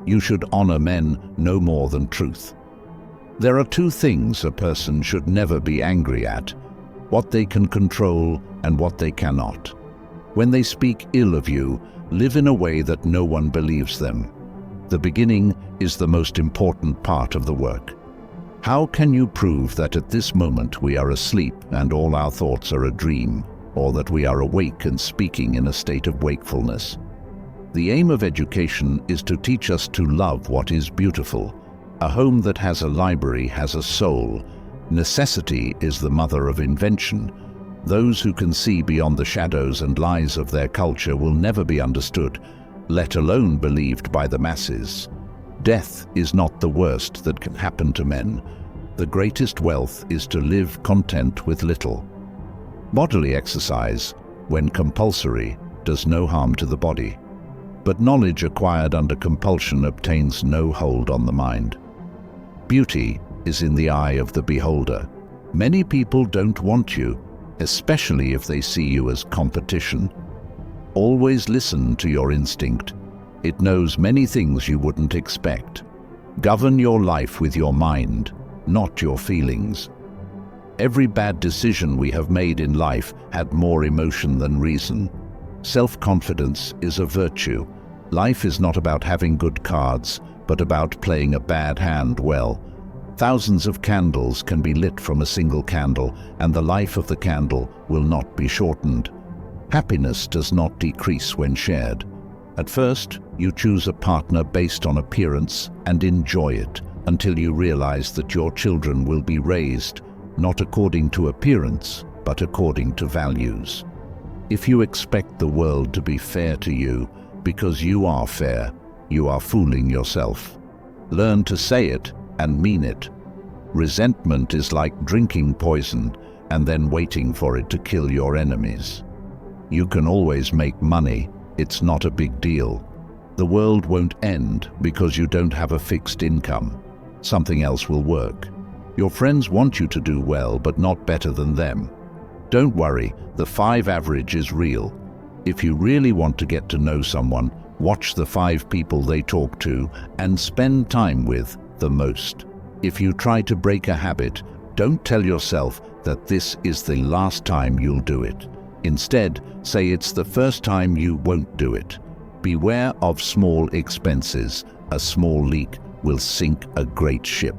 You should honor men no more than truth. There are two things a person should never be angry at: what they can control and what they cannot. When they speak ill of you, live in a way that no one believes them. The beginning is the most important part of the work. How can you prove that at this moment we are asleep and all our thoughts are a dream, or that we are awake and speaking in a state of wakefulness? The aim of education is to teach us to love what is beautiful. A home that has a library has a soul. Necessity is the mother of invention. Those who can see beyond the shadows and lies of their culture will never be understood, let alone believed by the masses. Death is not the worst that can happen to men. The greatest wealth is to live content with little. Bodily exercise, when compulsory, does no harm to the body. But knowledge acquired under compulsion obtains no hold on the mind. Beauty is in the eye of the beholder. Many people don't want you, especially if they see you as competition. Always listen to your instinct. It knows many things you wouldn't expect. Govern your life with your mind, not your feelings. Every bad decision we have made in life had more emotion than reason. Self-confidence is a virtue. Life is not about having good cards, but about playing a bad hand well. Thousands of candles can be lit from a single candle, and the life of the candle will not be shortened. Happiness does not decrease when shared. At first, you choose a partner based on appearance and enjoy it until you realize that your children will be raised not according to appearance, but according to values. If you expect the world to be fair to you because you are fair, you are fooling yourself. Learn to say it and mean it. Resentment is like drinking poison and then waiting for it to kill your enemies. You can always make money. It's not a big deal. The world won't end because you don't have a fixed income. Something else will work. Your friends want you to do well, but not better than them. Don't worry, the 5 average is real. If you really want to get to know someone, watch the 5 people they talk to and spend time with the most. If you try to break a habit, don't tell yourself that this is the last time you'll do it. Instead, say it's the first time you won't do it. Beware of small expenses. A small leak will sink a great ship.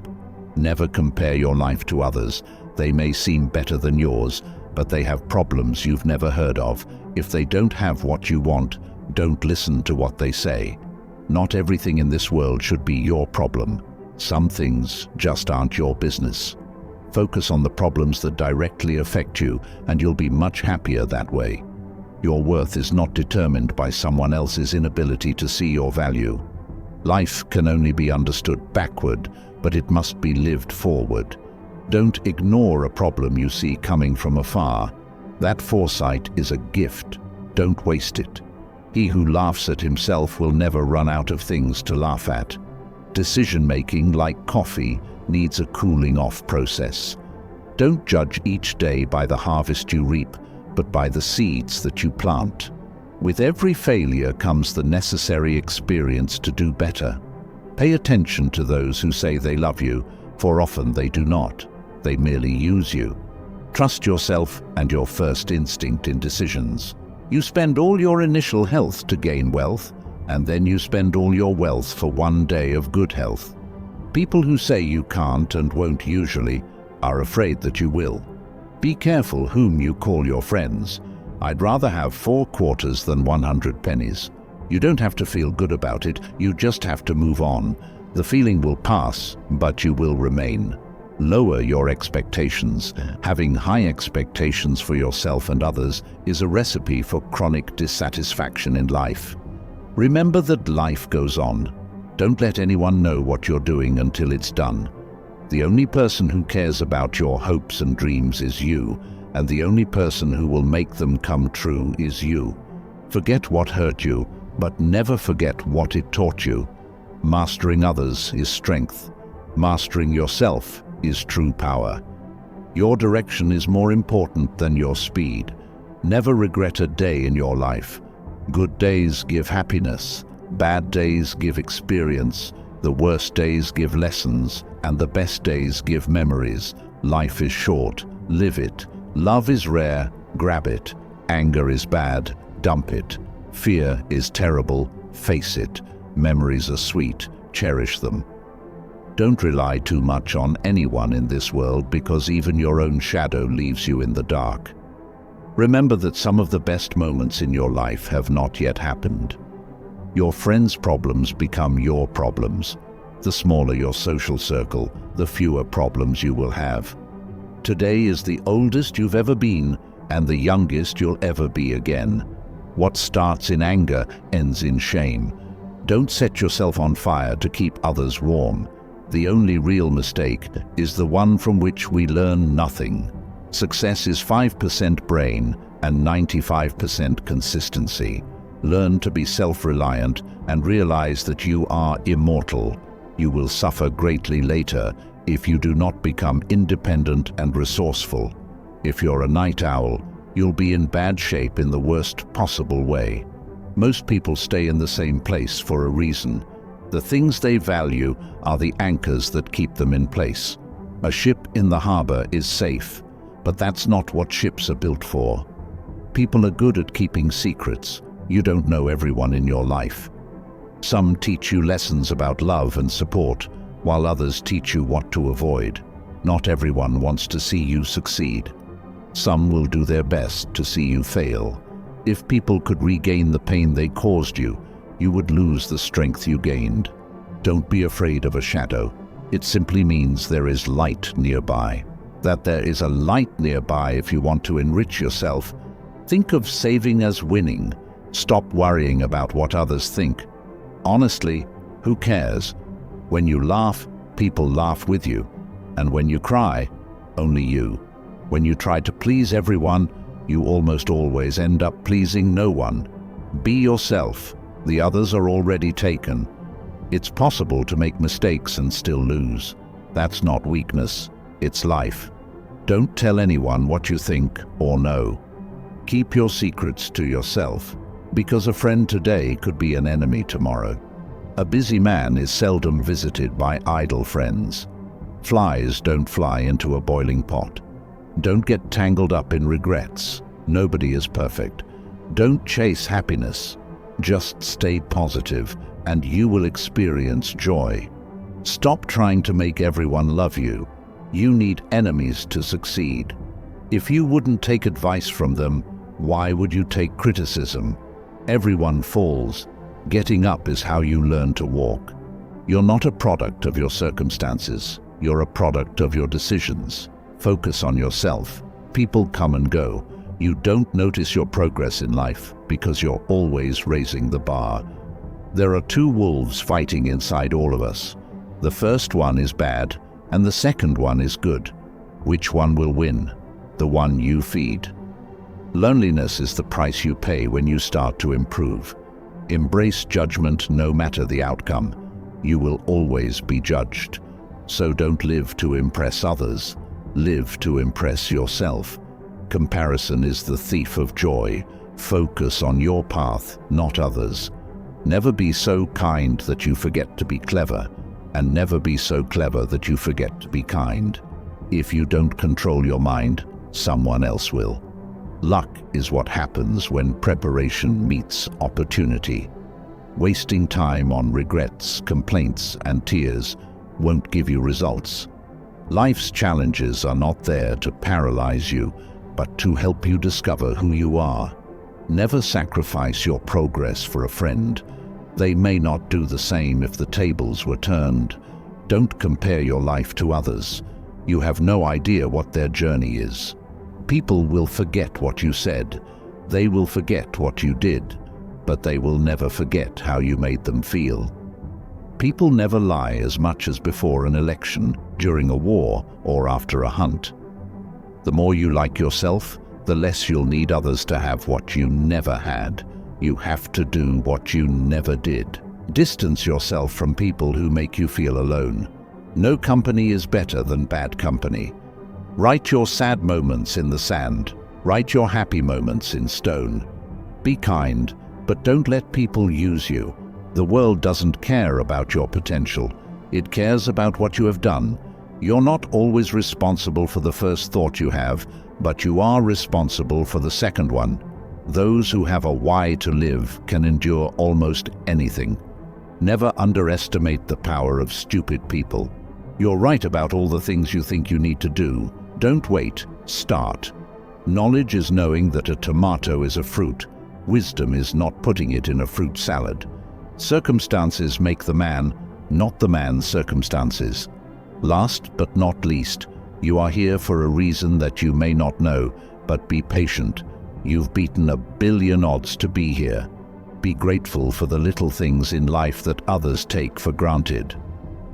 Never compare your life to others. They may seem better than yours, but they have problems you've never heard of. If they don't have what you want, don't listen to what they say. Not everything in this world should be your problem. Some things just aren't your business. Focus on the problems that directly affect you, and you'll be much happier that way. Your worth is not determined by someone else's inability to see your value. Life can only be understood backward, but it must be lived forward. Don't ignore a problem you see coming from afar. That foresight is a gift. Don't waste it. He who laughs at himself will never run out of things to laugh at. Decision-making, like coffee, needs a cooling-off process. Don't judge each day by the harvest you reap, but by the seeds that you plant. With every failure comes the necessary experience to do better. Pay attention to those who say they love you, for often they do not. They merely use you. Trust yourself and your first instinct in decisions. You spend all your initial health to gain wealth, and then you spend all your wealth for one day of good health. People who say you can't and won't usually are afraid that you will. Be careful whom you call your friends. I'd rather have 4 quarters than 100 pennies. You don't have to feel good about it, you just have to move on. The feeling will pass, but you will remain. Lower your expectations. Having high expectations for yourself and others is a recipe for chronic dissatisfaction in life. Remember that life goes on. Don't let anyone know what you're doing until it's done. The only person who cares about your hopes and dreams is you, and the only person who will make them come true is you. Forget what hurt you, but never forget what it taught you. Mastering others is strength. Mastering yourself is true power. Your direction is more important than your speed. Never regret a day in your life. Good days give happiness. Bad days give experience. The worst days give lessons, and the best days give memories. Life is short. Live it. Love is rare. Grab it. Anger is bad. Dump it. Fear is terrible. Face it. Memories are sweet. Cherish them. Don't rely too much on anyone in this world, because even your own shadow leaves you in the dark. Remember that some of the best moments in your life have not yet happened. Your friends' problems become your problems. The smaller your social circle, the fewer problems you will have. Today is the oldest you've ever been, and the youngest you'll ever be again. What starts in anger ends in shame. Don't set yourself on fire to keep others warm. The only real mistake is the one from which we learn nothing. Success is 5% brain and 95% consistency. Learn to be self-reliant and realize that you are immortal. You will suffer greatly later if you do not become independent and resourceful. If you're a night owl, you'll be in bad shape in the worst possible way. Most people stay in the same place for a reason. The things they value are the anchors that keep them in place. A ship in the harbor is safe, but that's not what ships are built for. People are good at keeping secrets. You don't know everyone in your life. Some teach you lessons about love and support, while others teach you what to avoid. Not everyone wants to see you succeed. Some will do their best to see you fail. If people could regain the pain they caused you, you would lose the strength you gained. Don't be afraid of a shadow. It simply means there is light nearby. That there is a light nearby if you want to enrich yourself. Think of saving as winning. Stop worrying about what others think. Honestly, who cares? When you laugh, people laugh with you. And when you cry, only you. When you try to please everyone, you almost always end up pleasing no one. Be yourself. The others are already taken. It's possible to make mistakes and still lose. That's not weakness, it's life. Don't tell anyone what you think or know. Keep your secrets to yourself, because a friend today could be an enemy tomorrow. A busy man is seldom visited by idle friends. Flies don't fly into a boiling pot. Don't get tangled up in regrets. Nobody is perfect. Don't chase happiness. Just stay positive, and you will experience joy. Stop trying to make everyone love you. You need enemies to succeed. If you wouldn't take advice from them, why would you take criticism? Everyone falls. Getting up is how you learn to walk. You're not a product of your circumstances. You're a product of your decisions. Focus on yourself. People come and go. You don't notice your progress in life because you're always raising the bar. There are 2 wolves fighting inside all of us. The first one is bad, and the second one is good. Which one will win? The one you feed. Loneliness is the price you pay when you start to improve. Embrace judgment no matter the outcome. you will always be judged. So don't live to impress others, live to impress yourself. Comparison is the thief of joy. Focus on your path, not others. Never be so kind that you forget to be clever, and never be so clever that you forget to be kind. If you don't control your mind, someone else will. Luck is what happens when preparation meets opportunity. Wasting time on regrets, complaints, and tears won't give you results. Life's challenges are not there to paralyze you, but to help you discover who you are. Never sacrifice your progress for a friend. They may not do the same if the tables were turned. Don't compare your life to others. You have no idea what their journey is. People will forget what you said. They will forget what you did, but they will never forget how you made them feel. People never lie as much as before an election, during a war, or after a hunt. The more you like yourself, the less you'll need others to have what you never had. You have to do what you never did. Distance yourself from people who make you feel alone. No company is better than bad company. Write your sad moments in the sand. Write your happy moments in stone. Be kind, but don't let people use you. The world doesn't care about your potential. It cares about what you have done. You're not always responsible for the first thought you have, but you are responsible for the second one. Those who have a why to live can endure almost anything. Never underestimate the power of stupid people. You're right about all the things you think you need to do. Don't wait, start. Knowledge is knowing that a tomato is a fruit. Wisdom is not putting it in a fruit salad. Circumstances make the man, not the man's circumstances. Last but not least, you are here for a reason that you may not know, but be patient. You've beaten 1,000,000,000 odds to be here. Be grateful for the little things in life that others take for granted.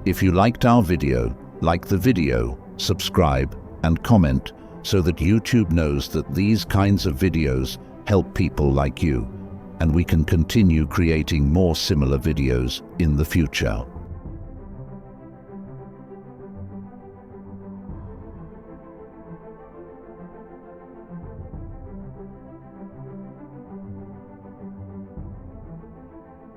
If you liked our video, like the video, subscribe, and comment so that YouTube knows that these kinds of videos help people like you, and we can continue creating more similar videos in the future.